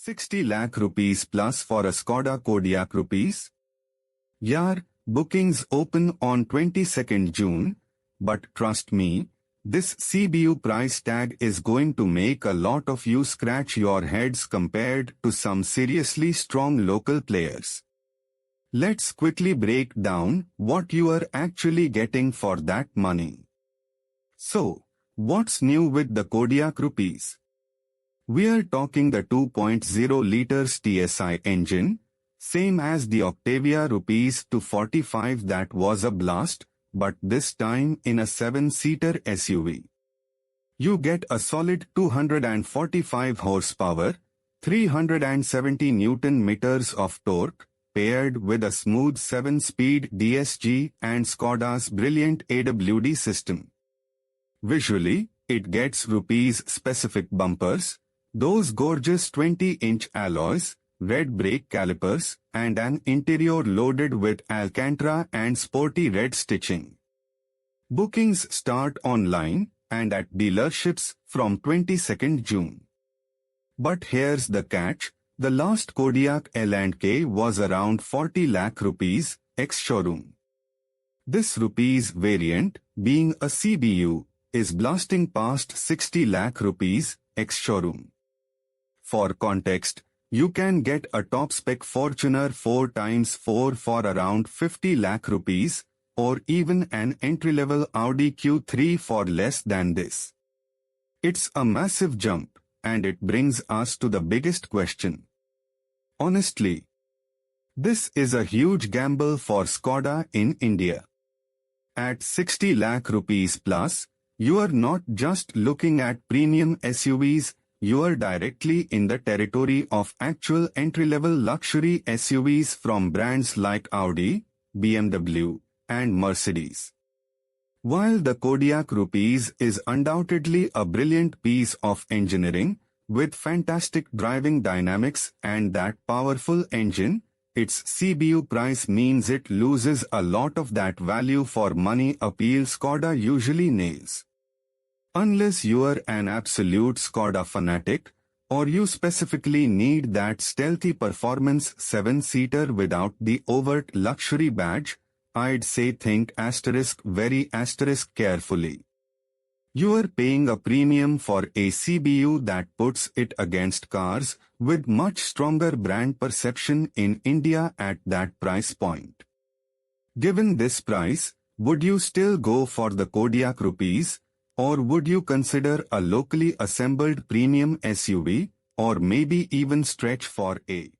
60 lakh rupees plus for a Skoda Kodiaq rupees? Yaar, bookings open on 22nd June, but trust me, this CBU price tag is going to make a lot of you scratch your heads compared to some seriously strong local players. Let's quickly break down what you are actually getting for that money. So, what's new with the Kodiaq rupees? We are talking the 2.0 liters TSI engine, same as the Octavia rupees 245 that was a blast, but this time in a 7-seater SUV. You get a solid 245 horsepower, 370 Newton meters of torque, paired with a smooth 7-speed DSG and Skoda's brilliant AWD system. Visually, it gets rupees-specific bumpers, those gorgeous 20-inch alloys, red brake calipers, and an interior loaded with Alcantara and sporty red stitching. Bookings start online and at dealerships from 22nd June. But here's the catch, the last Kodiaq L&K was around 40 lakh rupees, ex-showroom. This rupees variant, being a CBU, is blasting past 60 lakh rupees, ex-showroom. For context, you can get a top-spec Fortuner 4x4 for around 50 lakh rupees, or even an entry-level Audi Q3 for less than this. It's a massive jump, and it brings us to the biggest question. Honestly, this is a huge gamble for Skoda in India. At 60 lakh rupees plus, you are not just looking at premium SUVs, you are directly in the territory of actual entry-level luxury SUVs from brands like Audi, BMW, and Mercedes. While the Kodiaq rupees is undoubtedly a brilliant piece of engineering, with fantastic driving dynamics and that powerful engine, its CBU price means it loses a lot of that value for money appeal Skoda usually nails. Unless you are an absolute Skoda fanatic, or you specifically need that stealthy performance 7-seater without the overt luxury badge, I'd say think very carefully. You are paying a premium for a CBU that puts it against cars with much stronger brand perception in India at that price point. Given this price, would you still go for the Kodiaq rupees? Or would you consider a locally assembled premium SUV, or maybe even stretch for a